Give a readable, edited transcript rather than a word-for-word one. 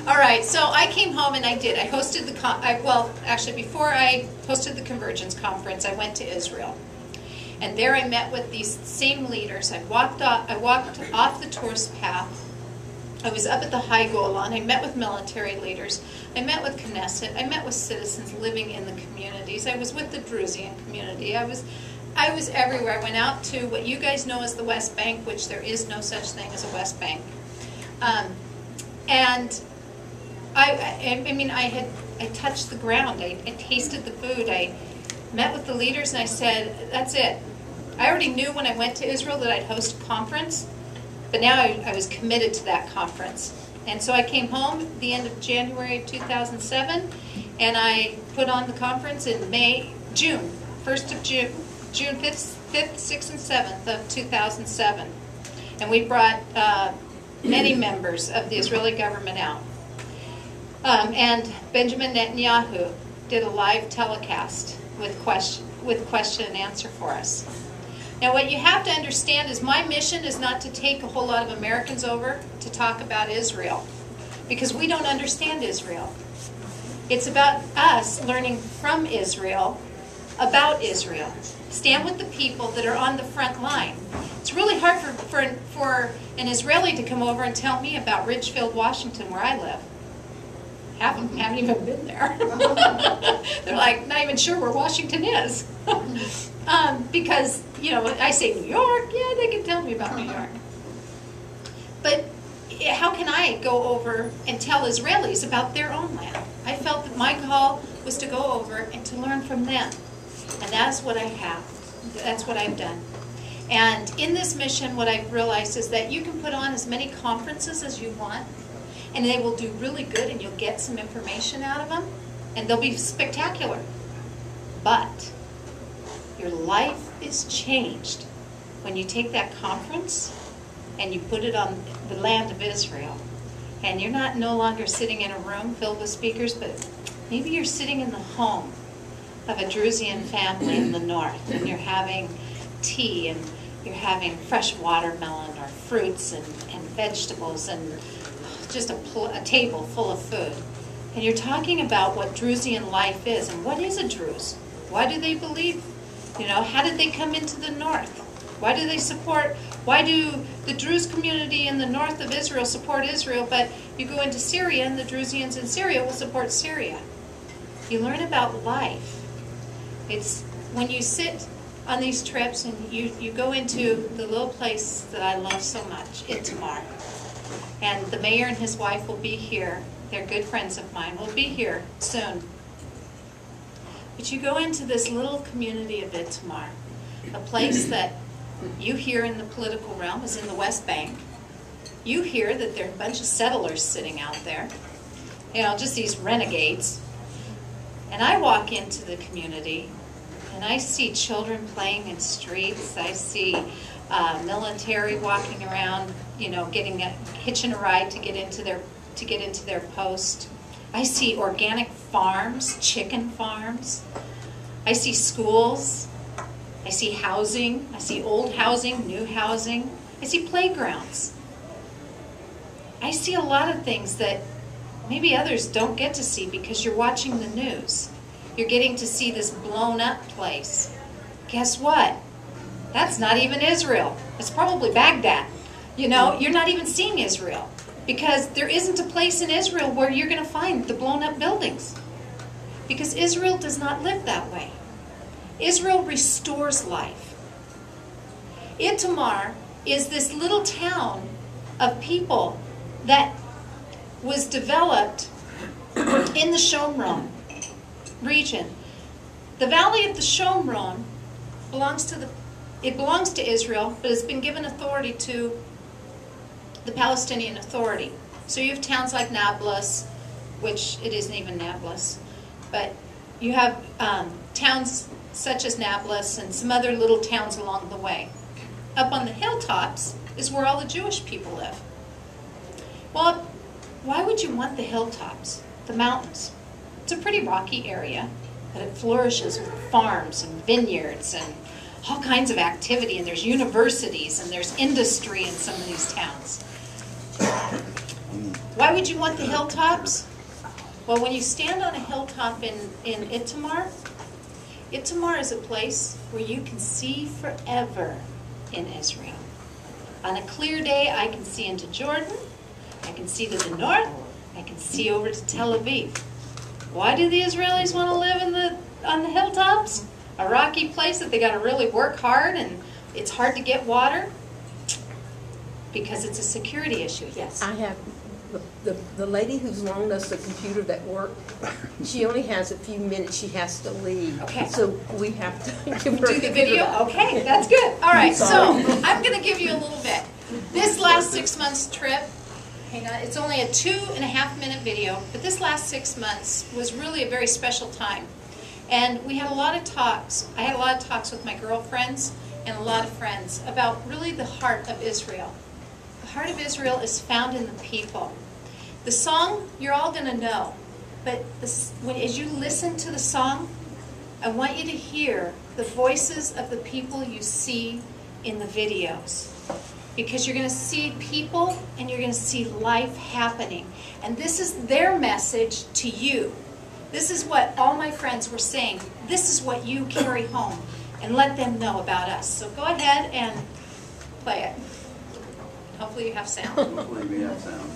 All right, so I came home and I hosted the, well, actually before I hosted the Convergence Conference, I went to Israel. And there I met with these same leaders. I walked off the tourist path. I was up at the High Golan. I met with military leaders. I met with Knesset. I met with citizens living in the communities. I was with the Druzian community. I was everywhere. I went out to what you guys know as the West Bank, which there is no such thing as a West Bank. And I touched the ground. I tasted the food. I met with the leaders and I said, that's it. I already knew when I went to Israel that I'd host a conference, but now I was committed to that conference. And so I came home at the end of January of 2007, and I put on the conference in June 5th, 6th, and 7th of 2007. And we brought many members of the Israeli government out. And Benjamin Netanyahu did a live telecast with question and answer for us. Now what you have to understand is my mission is not to take a whole lot of Americans over to talk about Israel, because we don't understand Israel. It's about us learning from Israel about Israel. Stand with the people that are on the front line. It's really hard for an Israeli to come over and tell me about Ridgefield, Washington, where I live. Haven't even been there. They're like, not even sure where Washington is. Because, you know, I say New York, yeah, they can tell me about New York. But how can I go over and tell Israelis about their own land? I felt that my call was to go over and to learn from them. And that's what I have. That's what I've done. And in this mission, what I've realized is that you can put on as many conferences as you want, and they will do really good, and you'll get some information out of them, and they'll be spectacular. But your life is changed when you take that conference and you put it on the land of Israel. And you're no longer sitting in a room filled with speakers, but maybe you're sitting in the home of a Druzian family in the north, and you're having tea, and you're having fresh watermelon or fruits and vegetables and just a table full of food. And you're talking about what Druzian life is, and what is a Druze? Why do they believe? You know, how did they come into the north? Why do they support, why do the Druze community in the north of Israel support Israel, but you go into Syria and the Druzians in Syria will support Syria? You learn about life. It's when you sit on these trips and you go into the little place that I love so much, Itamar. And the mayor and his wife will be here. They're good friends of mine. Will be here soon. But you go into this little community of Itamar, a place that you hear in the political realm is in the West Bank. You hear that there are a bunch of settlers sitting out there, you know, just these renegades. And I walk into the community, and I see children playing in streets. I see military walking around, you know, hitching a ride to get into their post. I see organic farms, chicken farms. I see schools. I see housing. I see old housing, new housing. I see playgrounds. I see a lot of things that maybe others don't get to see because you're watching the news. You're getting to see this blown up place. Guess what? That's not even Israel. It's probably Baghdad. You know, you're not even seeing Israel, because there isn't a place in Israel where you're going to find the blown up buildings. Because Israel does not live that way. Israel restores life. Itamar is this little town of people that was developed in the Shomron region. The valley of the Shomron belongs to Israel, but it's been given authority to the Palestinian Authority. So you have towns like Nablus, which it isn't even Nablus, but you have towns such as Nablus and some other little towns along the way. Up on the hilltops is where all the Jewish people live. Well, why would you want the hilltops, the mountains? It's a pretty rocky area, but it flourishes with farms and vineyards and all kinds of activity, and there's universities and there's industry in some of these towns. Why would you want the hilltops? Well, when you stand on a hilltop in Itamar, Itamar is a place where you can see forever in Israel. On a clear day, I can see into Jordan, I can see to the north, I can see over to Tel Aviv. Why do the Israelis want to live on the hilltops? A rocky place that they got to really work hard and it's hard to get water? Because it's a security issue, yes. I have the lady who's loaned us the computer that worked. She only has a few minutes. She has to leave. Okay. So we have to give her Do the video? Okay, that's good. All right, so I'm going to give you a little bit. This last 6 months trip, hang on, it's only a 2.5-minute video, but this last 6 months was really a very special time. And we had a lot of talks. I had a lot of talks with my girlfriends and a lot of friends about really the heart of Israel. The heart of Israel is found in the people. The song, you're all going to know, but as you listen to the song, I want you to hear the voices of the people you see in the videos. Because you're going to see people and you're going to see life happening. And this is their message to you. This is what all my friends were saying. This is what you carry home. And let them know about us. So go ahead and play it. Hopefully you have sound. Hopefully we have sound.